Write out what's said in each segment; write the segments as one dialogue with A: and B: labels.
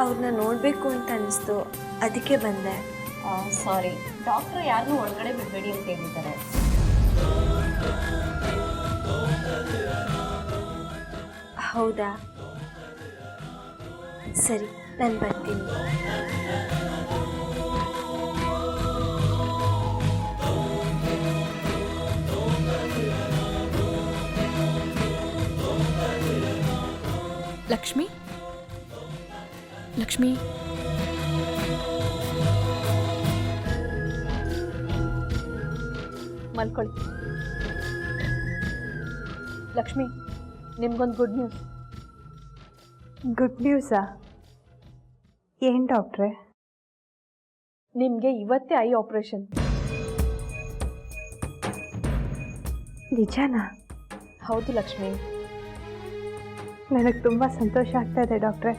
A: ಅವ್ರನ್ನ ನೋಡಬೇಕು ಅಂತ ಅನಿಸ್ತು, ಅದಕ್ಕೆ ಬಂದೆ.
B: ಸಾರಿ, ಡಾಕ್ಟ್ರು ಯಾರನ್ನೂ ಒಳಗಡೆ ಬಿಡಬೇಡಿ ಅಂತ ಹೇಳಿದ್ದಾರೆ.
A: ಹೌದಾ, ಸರಿ, ನಾನು ಬರ್ತೀನಿ.
C: ಲಕ್ಷ್ಮಿ, ಲಕ್ಷ್ಮಿ,
D: ಮಲ್ಕೊಳ್ಳಿ. ಲಕ್ಷ್ಮಿ, ನಿಮ್ಗೊಂದು ಗುಡ್ ನ್ಯೂಸ್.
E: ಗುಡ್ ನ್ಯೂಸಾ? ಏನು ಡಾಕ್ಟ್ರೆ?
D: ನಿಮಗೆ ಇವತ್ತೇ ಐ ಆಪರೇಷನ್.
E: ನಿಜನಾ?
D: ಹೌದು ಲಕ್ಷ್ಮಿ.
E: ನನಗೆ ತುಂಬ ಸಂತೋಷ ಆಗ್ತಾ ಇದೆ ಡಾಕ್ಟ್ರೆ.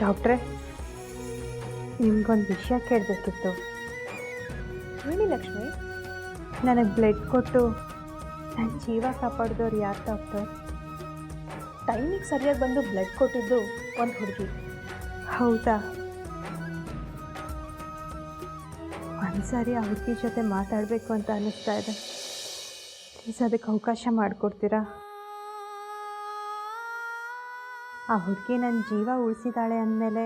E: ಡಾಕ್ಟ್ರೆ, ನಿಮ್ಗೊಂದು ವಿಷಯ ಕೇಳಬೇಕಿತ್ತು.
D: ಹೇಳಿ ಲಕ್ಷ್ಮಿ.
E: ನನಗೆ ಬ್ಲಡ್ ಕೊಟ್ಟು ನನ್ನ ಜೀವ ಕಾಪಾಡಿದವ್ರು ಯಾರು ಡಾಕ್ಟರ್?
D: ಟೈಮಿಗೆ ಸರಿಯಾಗಿ ಬಂದು ಬ್ಲಡ್ ಕೊಟ್ಟಿದ್ದು ಒಂದು ಹುಡುಗಿ.
E: ಹೌದಾ? ಒಂದ್ಸಾರಿ ಆ ಹುಡುಗಿ ಜೊತೆ ಮಾತಾಡಬೇಕು ಅಂತ ಅನ್ನಿಸ್ತಾ ಇದೆ. ಪ್ಲೀಸ್ ಅದಕ್ಕೆ ಅವಕಾಶ ಮಾಡಿಕೊಡ್ತೀರಾ? ಆ ಹುಡುಗಿ ನನ್ನ ಜೀವ ಉಳಿಸಿದಾಳೆ ಅಂದಮೇಲೆ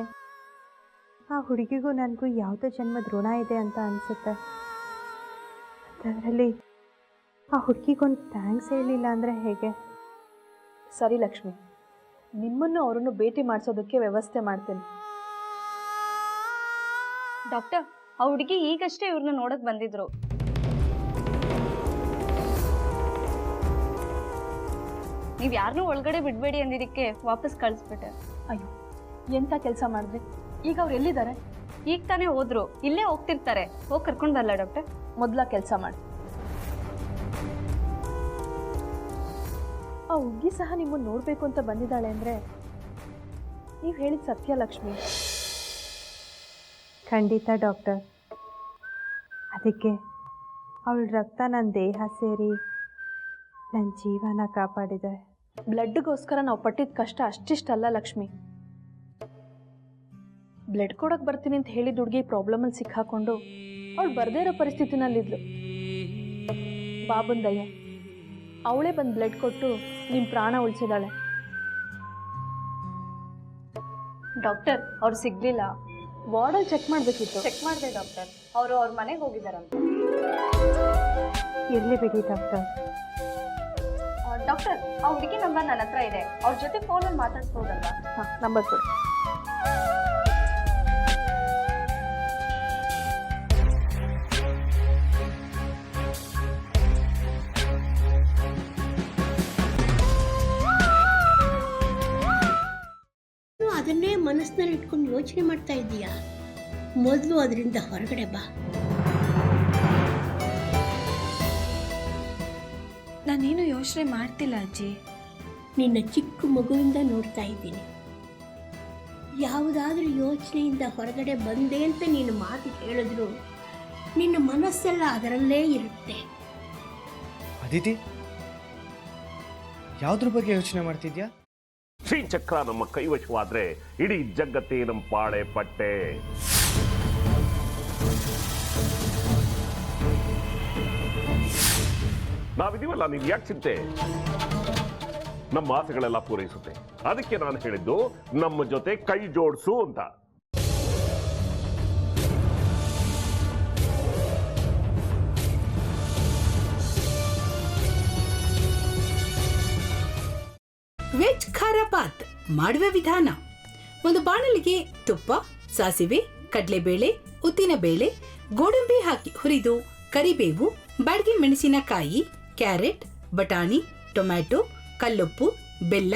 E: ಆ ಹುಡುಗಿಗೂ ನನಗೂ ಯಾವುದೋ ಜನ್ಮದ ಋಣ ಇದೆ ಅಂತ ಅನಿಸುತ್ತೆ. ಅದರಲ್ಲಿ ಆ ಹುಡುಗಿಗೊಂದು ಥ್ಯಾಂಕ್ಸ್ ಹೇಳಿಲ್ಲ ಅಂದರೆ ಹೇಗೆ?
D: ಸರಿ ಲಕ್ಷ್ಮಿ, ನಿಮ್ಮನ್ನು ಅವರನ್ನು ಭೇಟಿ ಮಾಡಿಸೋದಕ್ಕೆ ವ್ಯವಸ್ಥೆ ಮಾಡ್ತೇನೆ.
B: ಡಾಕ್ಟರ್, ಆ ಹುಡುಗಿ ಈಗಷ್ಟೇ ಇವ್ರನ್ನ ನೋಡಕ್ ಬಂದಿದ್ರು. ನೀವು ಯಾರನ್ನೂ ಒಳಗಡೆ ಬಿಡಬೇಡಿ ಅಂದಿದ್ದಕ್ಕೆ ವಾಪಸ್ ಕಳಿಸ್ಬಿಟ್ಟೆ.
D: ಅಯ್ಯೋ, ಎಂಥ ಕೆಲಸ ಮಾಡಿದ್ರಿ? ಈಗ ಅವ್ರು ಎಲ್ಲಿದ್ದಾರೆ?
B: ಈಗ ತಾನೇ ಹೋದ್ರು, ಇಲ್ಲೇ ಹೋಗ್ತಿರ್ತಾರೆ. ಹೋಗಿ ಕರ್ಕೊಂಡು ಬರಲ್ಲ ಡಾಕ್ಟರ್?
D: ಮೊದಲ ಕೆಲಸ ಮಾಡಿ. ಆ ಹುಡುಗಿ ಸಹ ನಿಮ್ಮನ್ನು ನೋಡಬೇಕು ಅಂತ ಬಂದಿದ್ದಾಳೆ ಅಂದರೆ ನೀವು ಹೇಳಿದ ಸತ್ಯ ಲಕ್ಷ್ಮಿ.
E: ಖಂಡಿತ ಡಾಕ್ಟರ್. ಅದಕ್ಕೆ ಅವಳ ರಕ್ತ ನನ್ನ ದೇಹ ಸೇರಿ ನನ್ನ ಜೀವನ ಕಾಪಾಡಿದೆ.
D: ಬ್ಲಡ್ಗೋಸ್ಕರ ನಾವು ಪಟ್ಟಿದ ಕಷ್ಟ ಅಷ್ಟಿಷ್ಟಲ್ಲ ಲಕ್ಷ್ಮಿ. ಬ್ಲಡ್ ಕೊಡೋಕೆ ಬರ್ತೀನಿ ಅಂತ ಹೇಳಿದ ಹುಡುಗಿ ಪ್ರಾಬ್ಲಮಲ್ಲಿ ಸಿಕ್ಕಾಕೊಂಡು ಅವಳು ಬರದೇ ಇರೋ ಪರಿಸ್ಥಿತಿನಲ್ಲಿದ್ಲು. ಬಾಬುನ್ ದಯ್ಯ, ಅವಳೇ ಬಂದು ಬ್ಲಡ್ ಕೊಟ್ಟು ನಿಮ್ಮ ಪ್ರಾಣ ಉಳಿಸಿದಾಳೆ.
B: ಡಾಕ್ಟರ್, ಅವ್ರು ಸಿಗ್ಲಿಲ್ಲ.
D: ವಾರ್ಡಲ್ಲಿ ಚೆಕ್ ಮಾಡಬೇಕಿತ್ತು.
B: ಚೆಕ್ ಮಾಡಿದೆ ಡಾಕ್ಟರ್, ಅವರು ಅವ್ರ ಮನೆಗೆ ಹೋಗಿದ್ದಾರಂತ.
E: ಇರಲಿ ಬಿಡಿ ಡಾಕ್ಟರ್.
B: ಡಾಕ್ಟರ್, ಆ ಹುಡುಗಿ ನಂಬರ್ ನನ್ನ ಹತ್ರ ಇದೆ. ಅವ್ರ ಜೊತೆ ಫೋನಲ್ಲಿ ಮಾತಾಡ್ಸ್ಬೋದಲ್ವಾ?
D: ಹಾಂ, ನಂಬರ್ ಕೊಡಿ.
F: ಅದನ್ನೇ ಮನಸ್ಸಿನಲ್ಲಿ ಇಟ್ಕೊಂಡು ಯೋಚನೆ ಮಾಡ್ತಾ ಇದ್ದೀಯಾ? ಮೊದಲು ಅದರಿಂದ ಹೊರಗಡೆ ಬಾ.
A: ನಾನೇನು ಯೋಚನೆ ಮಾಡ್ತಿಲ್ಲ ಅಜ್ಜಿ.
F: ನಿನ್ನ ಚಿಕ್ಕ ಮಗುವಿಂದ ನೋಡ್ತಾ ಇದ್ದೀನಿ. ಯಾವುದಾದ್ರೂ ಯೋಚನೆಯಿಂದ ಹೊರಗಡೆ ಬಂದೆ ಅಂತ ನೀನು ಮಾತು ಹೇಳಿದ್ರು ನಿನ್ನ ಮನಸ್ಸೆಲ್ಲ ಅದರಲ್ಲೇ ಇರುತ್ತೆ.
G: ಅದಿತಿ, ಯಾವುದ್ರ ಬಗ್ಗೆ ಯೋಚನೆ ಮಾಡ್ತಿದ್ಯಾ?
H: ಶ್ರೀಚಕ್ರ ನಮ್ಮ ಕೈವಶವಾದ್ರೆ ಇಡೀ ಜಗತ್ತೇ ನಮ್ಮ ಪಾಳೆ ಪಟ್ಟೆ. ನಾವಿದೀವಲ್ಲ, ನೀವು ಯಾಕೆ ಚಿಂತೆ? ನಮ್ಮ ಆಸೆಗಳೆಲ್ಲ ಪೂರೈಸುತ್ತೆ. ಅದಕ್ಕೆ ನಾನು ಹೇಳಿದ್ದು ನಮ್ಮ ಜೊತೆ ಕೈ ಜೋಡಿಸು ಅಂತ.
I: ವೆಜ್ ಖಾರ ಬಾತ್ ಮಾಡುವ ವಿಧಾನ: ಒಂದು ಬಾಣಲಿಗೆ ತುಪ್ಪ, ಸಾಸಿವೆ, ಕಡಲೆಬೇಳೆ, ಉದ್ದಿನಬೇಳೆ, ಗೋಡಂಬಿ ಹಾಕಿ ಹುರಿದು ಕರಿಬೇವು, ಬಾಡಿಗೆ ಮೆಣಸಿನಕಾಯಿ, ಕ್ಯಾರೆಟ್, ಬಟಾಣಿ, ಟೊಮ್ಯಾಟೊ, ಕಲ್ಲುಪ್ಪು, ಬೆಲ್ಲ,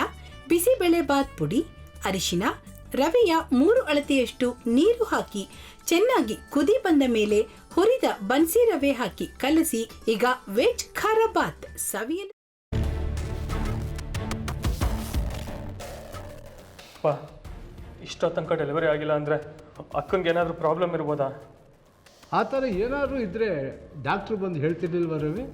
I: ಬಿಸಿಬೇಳೆ ಬಾತ್ ಪುಡಿ, ಅರಿಶಿನ, ರವೆಯ 3 ಅಳತೆಯಷ್ಟು ನೀರು ಹಾಕಿ ಚೆನ್ನಾಗಿ ಕುದಿ ಬಂದ ಮೇಲೆ ಹುರಿದ ಬನ್ಸಿ ರವೆ ಹಾಕಿ ಕಲಸಿ. ಈಗ ವೆಜ್ ಖಾರ ಬಾತ್ ಸವಿಯಲು.
J: ಇಷ್ಟೋ ತನಕ ಡೆಲಿವರಿ ಆಗಿಲ್ಲ ಅಂದರೆ ಅಕ್ಕಂಗೆ ಏನಾದರೂ ಪ್ರಾಬ್ಲಮ್ ಇರ್ಬೋದಾ?
K: ಆ ಥರ ಏನಾದರೂ ಇದ್ದರೆ ಡಾಕ್ಟ್ರು ಬಂದು ಹೇಳ್ತಿರ್ಲಿಲ್ವ ರವಿ?